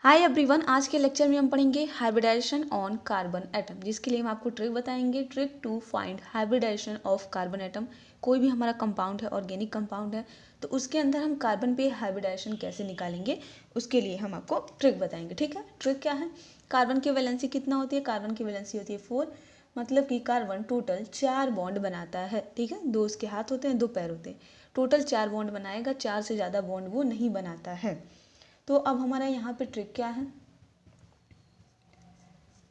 Hi everyone, आज के lecture में हम पढ़ेंगे हाइब्रिडाइजेशन ऑन कार्बन एटम, जिसके लिए हम आपको ट्रिक बताएंगे। Trick to find hybridization of carbon atom. कोई भी हमारा कंपाउंड है, ऑर्गेनिक कंपाउंड है, तो उसके अंदर हम कार्बन पे हाइब्रिडाइजेशन कैसे निकालेंगे, उसके लिए हम आपको ट्रिक बताएंगे। ठीक है, ट्रिक क्या है? कार्बन की वैलेंसी कितना होती है? कार्बन की वैलेंसी होती है 4, मतलब कि कार्बन टोटल 4 बॉन्ड बनाता है। ठीक है, 2 उसके हाथ होते हैं, 2 पैर होते हैं, टोटल 4 बॉन्ड बनाएगा। 4 से ज़्यादा बॉन्ड वो नहीं बनाता है। तो अब हमारा यहाँ पे ट्रिक क्या है?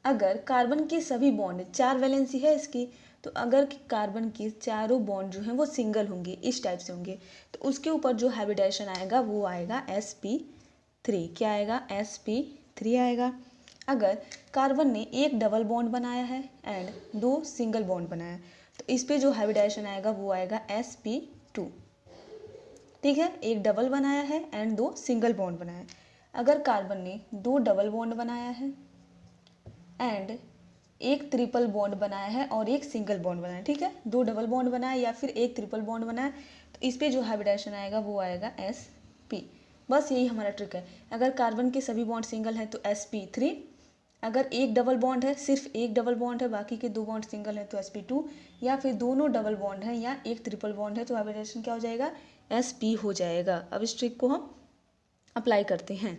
अगर कार्बन के सभी बॉन्ड, 4 वैलेंसी है इसकी, तो अगर कार्बन के चारों बॉन्ड जो हैं वो सिंगल होंगे, इस टाइप से होंगे, तो उसके ऊपर जो हाइब्रिडाइजेशन आएगा वो आएगा sp3। क्या आएगा? sp3 आएगा। अगर कार्बन ने एक डबल बॉन्ड बनाया है एंड 2 सिंगल बॉन्ड बनाया है, तो इस पे जो हाइब्रिडाइजेशन आएगा वो आएगा sp2। ठीक है, एक डबल बनाया है एंड 2 सिंगल बॉन्ड बनाया है। अगर कार्बन ने 2 डबल बॉन्ड बनाया है एंड एक ट्रिपल बॉन्ड बनाया है और एक सिंगल बॉन्ड बनाया है, ठीक है, 2 डबल बॉन्ड बनाया या फिर एक ट्रिपल बॉन्ड बनाया, तो इस पे जो हाइब्रिडाइजेशन आएगा वो आएगा sp। बस यही हमारा ट्रिक है। अगर कार्बन के सभी बॉन्ड सिंगल हैं तो sp3, अगर एक डबल बॉन्ड है, सिर्फ एक डबल बॉन्ड है, बाकी के 2 बॉन्ड सिंगल है तो sp2, या फिर दोनों डबल बॉन्ड है या एक ट्रिपल बॉन्ड है तो हाइब्रिडाइजेशन क्या हो जाएगा? sp हो जाएगा। अब इस ट्रिक को हम अप्लाई करते हैं।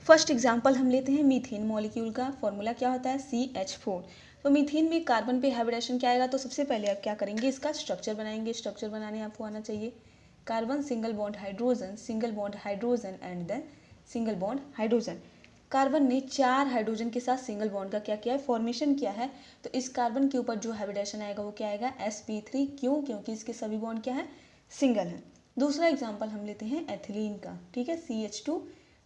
फर्स्ट एग्जांपल हम लेते हैं मीथेन मॉलिक्यूल का। फॉर्मूला क्या होता है? CH4। तो मीथेन में कार्बन पे हाइब्रिडेशन क्या आएगा? तो सबसे पहले आप क्या करेंगे, इसका स्ट्रक्चर बनाएंगे। स्ट्रक्चर बनाने आपको आना चाहिए। Carbon single bond hydrogen, single bond hydrogen and then single bond hydrogen. Carbon ने 4 हाइड्रोजन के साथ सिंगल बॉन्ड का क्या किया है? फॉर्मेशन किया है। तो इस कार्बन के ऊपर जो हाइब्रिडेशन आएगा वो क्या आएगा? sp3। क्यों? क्योंकि इसके सभी बॉन्ड क्या है? सिंगल है। दूसरा एग्जाम्पल हम लेते हैं एथिलीन का। ठीक है, CH2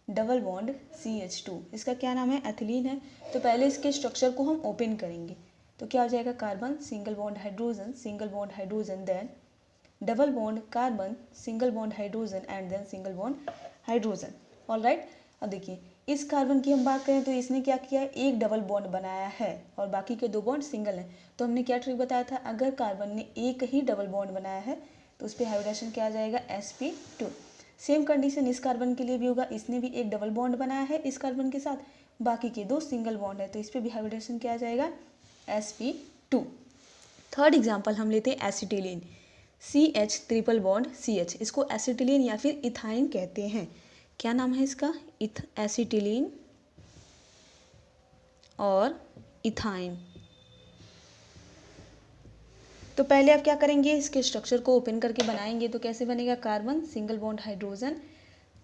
डबल बॉन्ड CH2, इसका क्या नाम है? एथिलीन है। तो पहले इसके स्ट्रक्चर को हम ओपन करेंगे, तो क्या हो जाएगा? Carbon single bond hydrogen, single bond hydrogen, then double bond carbon, single bond hydrogen and then single bond hydrogen. Alright, अब देखिए इस कार्बन की हम बात करें तो इसने क्या किया है? एक डबल बॉन्ड बनाया है और बाकी के 2 बॉन्ड सिंगल हैं। तो हमने क्या ट्रिक बताया था? अगर कार्बन ने एक ही डबल बॉन्ड बनाया है तो उस पर हाइब्रिडेशन क्या आ जाएगा? sp2। सेम कंडीशन इस कार्बन के लिए भी होगा। इसने भी एक डबल बॉन्ड बनाया है इस कार्बन के साथ, बाकी के 2 सिंगल बॉन्ड है, तो इस पर भी हाइब्रिडेशन क्या आ जाएगा? sp2। थर्ड एग्जाम्पल हम लेते हैं acetylene. CH triple bond CH, इसको एसिटिलीन या फिर इथाइन कहते हैं। क्या नाम है इसका? एसिटिलीन और इथाइन। तो पहले आप क्या करेंगे, इसके स्ट्रक्चर को ओपन करके बनाएंगे। तो कैसे बनेगा? Carbon single bond hydrogen,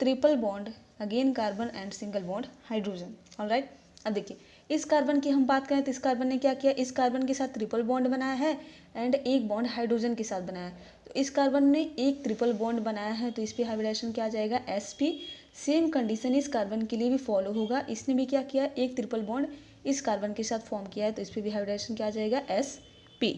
triple bond, again carbon and single bond hydrogen. Alright, अब देखिए इस कार्बन की हम बात करें तो इस कार्बन ने क्या किया? इस कार्बन के साथ ट्रिपल बॉन्ड बनाया है एंड एक बॉन्ड हाइड्रोजन के साथ बनाया है। तो इस कार्बन ने एक ट्रिपल बॉन्ड बनाया है, तो इस पर हाइब्रिडेशन क्या आ जाएगा? sp। सेम कंडीशन इस कार्बन के लिए भी फॉलो होगा। इसने भी क्या किया? एक ट्रिपल बॉन्ड इस कार्बन के साथ फॉर्म किया है, तो इस पर भी हाइब्रिडेशन क्या आ जाएगा? sp।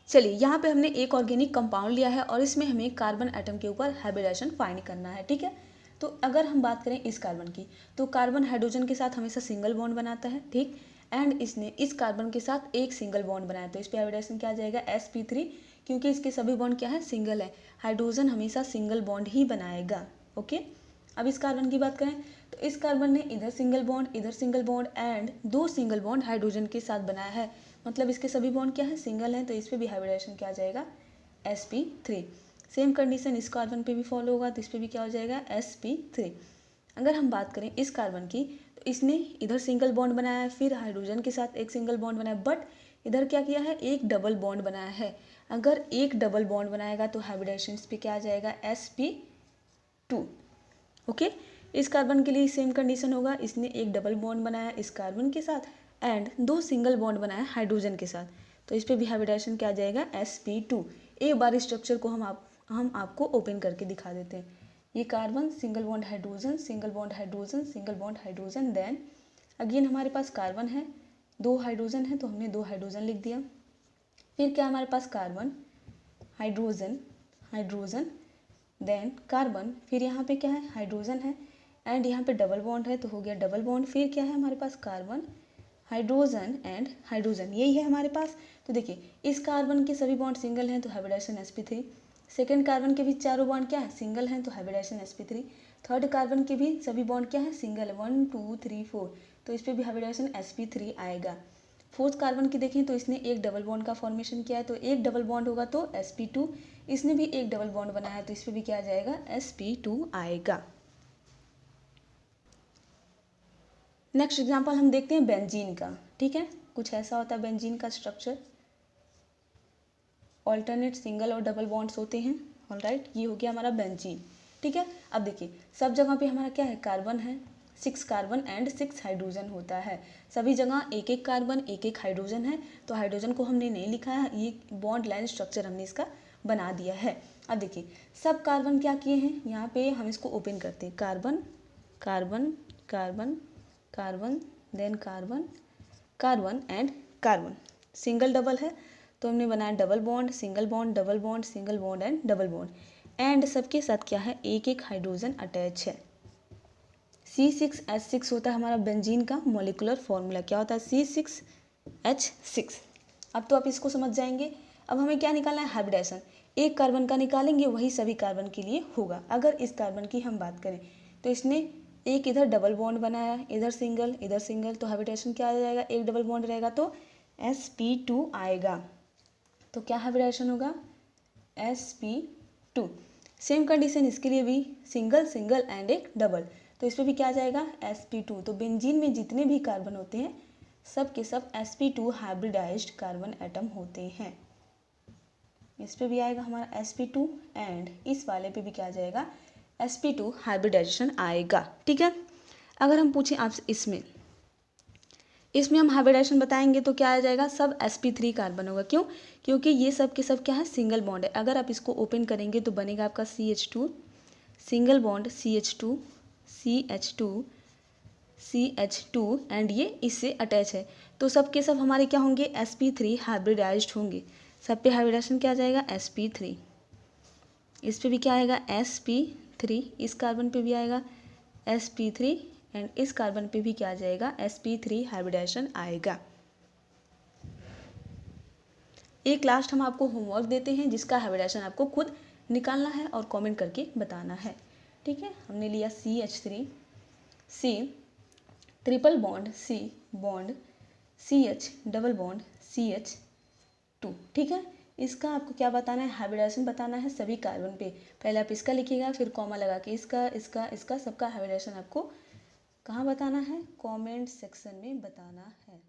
चलिए, यहाँ पे हमने एक ऑर्गेनिक कंपाउंड लिया है और इसमें हमें कार्बन एटम के ऊपर हाइब्रिडेशन फाइंड करना है। ठीक है, तो अगर हम बात करें इस कार्बन की, तो कार्बन हाइड्रोजन के साथ हमेशा सिंगल बॉन्ड बनाता है, ठीक, एंड इसने इस कार्बन के साथ एक सिंगल बॉन्ड बनाया, तो इस पर हाइब्रिडेशन क्या आ जाएगा? sp3, क्योंकि इसके सभी बॉन्ड क्या है? सिंगल है। हाइड्रोजन हमेशा सिंगल बॉन्ड ही बनाएगा। ओके, अब इस कार्बन की बात करें तो इस कार्बन ने इधर single bond and 2 single bond hydrogen के साथ बनाया है, मतलब इसके सभी बॉन्ड क्या है? सिंगल हैं, तो इस पर भी हाइब्रिडेशन क्या आ जाएगा? sp3। सेम कंडीशन इस कार्बन पे भी फॉलो होगा, तो इस पर भी क्या हो जाएगा? sp3। अगर हम बात करें इस कार्बन की, तो इसने इधर सिंगल बॉन्ड बनाया है, फिर हाइड्रोजन के साथ एक सिंगल बॉन्ड बनाया, बट इधर क्या किया है? एक डबल बॉन्ड बनाया है। अगर एक डबल बॉन्ड बनाएगा तो हाइब्रिडेशन इस पर क्या आ जाएगा? sp2। ओके, इस कार्बन के लिए सेम कंडीशन होगा। इसने एक डबल बॉन्ड बनाया इस कार्बन के साथ एंड 2 सिंगल बॉन्ड बनाया हाइड्रोजन के साथ, तो इस पे भी हाइब्रिडेशन क्या आ जाएगा? sp2। एक बार स्ट्रक्चर को हम आपको ओपन करके दिखा देते हैं। ये carbon single bond hydrogen, single bond hydrogen, single bond hydrogen, then again हमारे पास कार्बन है, 2 हाइड्रोजन है, तो हमने 2 हाइड्रोजन लिख दिया। फिर क्या हमारे पास? Carbon, hydrogen, hydrogen, then carbon, फिर यहाँ पे क्या है? हाइड्रोजन है एंड यहाँ पे डबल बॉन्ड है, तो हो गया डबल बॉन्ड। फिर क्या है हमारे पास? कार्बन, हाइड्रोजन एंड हाइड्रोजन, यही है हमारे पास। तो देखिए इस कार्बन के सभी बॉन्ड सिंगल हैं, तो हाइब्रिडेशन sp3। सेकेंड कार्बन के भी चारों बॉन्ड क्या है, सिंगल हैं, तो हाइब्रिडाइजेशन sp3। थर्ड कार्बन के भी सभी बॉन्ड क्या है, सिंगल है, 1 2 3 4, तो इस पर भी हाइब्रिडाइजेशन sp3 आएगा। फोर्थ कार्बन की देखें तो इसने एक डबल बॉन्ड का फॉर्मेशन किया है, तो एक डबल बॉन्ड होगा तो sp2, इसने भी एक डबल बॉन्ड बनाया है, तो इस पर भी क्या आ जाएगा, sp2 आएगा। नेक्स्ट एग्जाम्पल हम देखते हैं बेंजीन का। ठीक है, कुछ ऐसा होता है बेंजीन का स्ट्रक्चर, ऑल्टरनेट सिंगल और डबल बॉन्ड्स होते हैं। ऑलराइट, ये हो गया हमारा बेंजीन। ठीक है, अब देखिए सब जगह पे हमारा क्या है, कार्बन है, 6 कार्बन एंड 6 हाइड्रोजन होता है। सभी जगह एक एक कार्बन एक एक हाइड्रोजन है, तो हाइड्रोजन को हमने नहीं लिखा है, ये बॉन्ड लाइन स्ट्रक्चर हमने इसका बना दिया है। अब देखिए सब कार्बन क्या किए हैं, यहाँ पे हम इसको ओपन करते हैं, carbon carbon carbon carbon then carbon carbon and carbon, single double है तो हमने बनाया double bond, single bond, double bond, single bond and double bond, and सबके साथ क्या है, एक एक हाइड्रोजन अटैच है। C6H6 होता है हमारा बेंजीन का मॉलिक्यूलर फॉर्मूला, क्या होता है, C6H6। अब तो आप इसको समझ जाएंगे। अब हमें क्या निकालना है, हाइब्रिडाइजेशन, एक कार्बन का निकालेंगे वही सभी कार्बन के लिए होगा। अगर इस कार्बन की हम बात करें तो इसने एक इधर डबल बॉन्ड बनाया, इधर सिंगल, तो हाइब्रिडाइजेशन क्या आ जाएगा, एक डबल बॉन्ड रहेगा तो sp2 आएगा। तो क्या हाइब्रिडाइजेशन होगा, sp2। सेम कंडीशन इसके लिए भी, सिंगल सिंगल एंड एक डबल, तो इस पर भी क्या आ जाएगा, sp2। तो बेंजीन में जितने भी कार्बन होते हैं सब के सब sp2 हाइब्रिडाइज्ड कार्बन एटम होते हैं। इस पे भी आएगा हमारा sp2 एंड इस वाले पे भी क्या आ जाएगा, sp2 हाइब्रिडाइजेशन आएगा। ठीक है, अगर हम पूछें आपसे इसमें हम हाइब्रिडाइजेशन बताएंगे तो क्या आ जाएगा, सब sp3 कार्बन होगा। क्यों, क्योंकि ये सब के सब क्या है, सिंगल बॉन्ड है। अगर आप इसको ओपन करेंगे तो बनेगा आपका CH2, single bond CH2 CH2 CH2 and ये इससे अटैच है, तो सब के सब हमारे क्या होंगे, sp3 हाइब्रिडाइज्ड होंगे। सब पे हाइब्रिडाइजेशन क्या आ जाएगा, sp3। इस पे भी क्या आएगा, sp3, इस कार्बन पे भी आएगा sp3 एंड इस कार्बन पे भी क्या आ जाएगा, sp3 हाइब्रिडाइजेशन आएगा। एक लास्ट हम आपको होमवर्क देते हैं जिसका हाइब्रिडाइजेशन आपको खुद निकालना है और कमेंट करके बताना है। ठीक है, हमने लिया CH3 C triple bond C bond CH double bond CH2। ठीक है, इसका आपको क्या बताना है, हाइब्रिडाइजेशन बताना है सभी कार्बन पे। पहले आप इसका लिखिएगा, फिर कॉमा लगा के इसका सबका हाइब्रिडाइजेशन आपको कहाँ बताना है, कमेंट सेक्शन में बताना है।